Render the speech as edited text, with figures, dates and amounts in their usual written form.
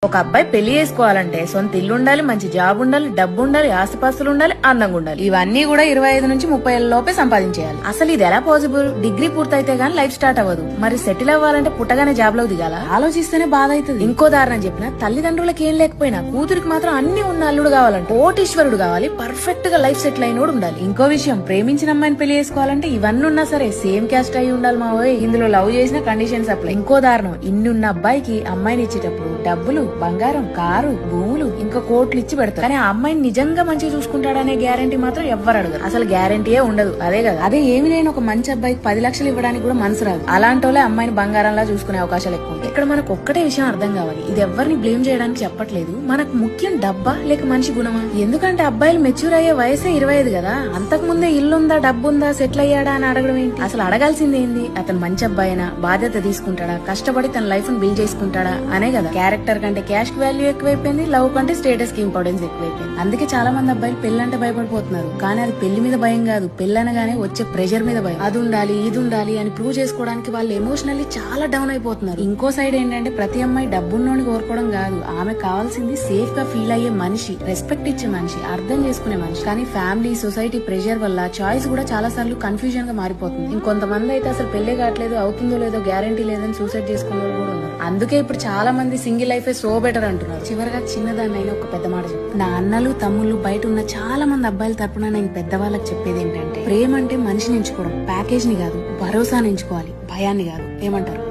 ఒక అబ్బాయి పెళ్లి చేసుకోవాలంటే సొంత ఇల్లు ఉండాలి, మంచి జాబ్ ఉండాలి, డబ్బు ఉండాలి, ఆస్తిపాస్తులు ఉండాలి, అందంగా ఉండాలి. ఇవన్నీ కూడా 25 నుంచి 30 ఏళ్ల లోపే సంపాదించేయాలి. అసలు ఇది ఎలా పాసిబుల్? డిగ్రీ పూర్తయితే గానీ లైఫ్ స్టార్ట్ అవ్వదు. మరి సెటిల్ అవ్వాలంటే పుట్టగానే జాబ్ లో దిగాల? ఆలోచిస్తేనే బాధ అవుతుంది. ఇంకో దారుణం చెప్పిన తల్లిదండ్రులకి ఏం లేకపోయినా కూతురికి మాత్రం అన్ని ఉన్న అల్లుడు కావాలంటే కోటీశ్వరుడు కావాలి, పర్ఫెక్ట్ గా లైఫ్ సెటిల్ అయినోడు ఉండాలి. ఇంకో విషయం, ప్రేమించిన అమ్మాయిని పెళ్లి చేసుకోవాలంటే ఇవన్నీ ఉన్నా సరే సేమ్ క్యాస్ట్ అయి ఉండాలి. మా ఇందులో లవ్ చేసిన కండిషన్స్ అప్లై. ఇంకో దారుణం, ఇన్నున్న అబ్బాయికి అమ్మాయిని ఇచ్చేటప్పుడు డబ్బులు, బంగారం, కారు, భూములు, ఇంకా కోట్లు ఇచ్చి పెడతారు. కానీ ఆ అమ్మాయిని నిజంగా మంచిగా చూసుకుంటాడనే గ్యారంటీ మాత్రం ఎవ్వరు అడగరు. అసలు గ్యారంటీయే ఉండదు. అదే కదా, అదే ఏమి లేని ఒక మంచి అబ్బాయికి 10 లక్షలు ఇవ్వడానికి కూడా మనసు రాదు. అలాంటి వాళ్ళే అమ్మాయిని బంగారంలా చూసుకునే అవకాశాలు ఎక్కువ ఉంటాయి. ఇక్కడ మనకు ఒక్కటే విషయం అర్థం కావాలి, ఇది ఎవరిని బ్లేమ్ చేయడానికి చెప్పట్లేదు. మనకు ముఖ్యం డబ్బా లేక మనిషి గుణమా? ఎందుకంటే అబ్బాయిలు మెచ్యూర్ అయ్యే వయసే 25 కదా. అంతకు ముందే ఇల్లుందా, డబ్బుందా, సెటిల్ అయ్యాడా అని అడగడం ఏంటి? అసలు అడగాల్సింది ఏంది? అతను మంచి అబ్బాయినా, బాధ్యత తీసుకుంటాడా, కష్టపడి తన లైఫ్ ని బిల్డ్ చేసుకుంటాడా అనే కదా. క్యారెక్టర్ కంటే క్యాష్ వాల్యూ ఎక్కువైపోయింది, లవ్ కంటే స్టేటస్ కి ఇంపార్టెన్స్ ఎక్కువైపోయింది. అందుకే చాలా మంది అబ్బాయిలు పెళ్ళంటే భయపడిపోతున్నారు. కానీ అది పెళ్లి మీద భయం కాదు, పెళ్ళనగానే వచ్చే ప్రెషర్ మీద భయం. అది ఉండాలి, ఇది ఉండాలి అని ప్రూవ్ చేసుకోవడానికి వాళ్ళు ఎమోషనల్లీ చాలా డౌన్ అయిపోతున్నారు. ఇంకో సైడ్ ఏంటంటే ప్రతి అమ్మాయి డబ్బున్నోని కోరుకోవడం కాదు, ఆమె కావాల్సింది సేఫ్ గా ఫీల్ అయ్యే మనిషి, రెస్పెక్ట్ ఇచ్చే మనిషి, అర్థం చేసుకునే మనిషి. కానీ ఫ్యామిలీ, సొసైటీ ప్రెషర్ వల్ల చాయిస్ కూడా చాలా సార్లు కన్ఫ్యూజన్ గా మారిపోతుంది. ఇంకొంతమంది అయితే అసలు పెళ్లి కావట్లేదు, అవుతుందో లేదో గ్యారంటీ లేదని సూసైడ్ చేసుకునే వాళ్ళు కూడా ఉన్నారు. అందుకే ఇప్పుడు చాలా మంది సింగిల్ లైఫ్ సో బెటర్ అంటున్నారు. చివరిగా చిన్నదాన్నైనా ఒక పెద్ద మాట చెప్తాను. నా అన్నలు, తమ్ముళ్ళు, బయట ఉన్న చాలా మంది అబ్బాయిల తరపున నేను పెద్దవాళ్ళకి చెప్పేది ఏంటంటే, ప్రేమ అంటే మనిషిని ఎంచుకోవడం, ప్యాకేజ్ ని కాదు, భరోసాని ఎంచుకోవాలి, భయాన్ని కాదు. ఏమంటారు?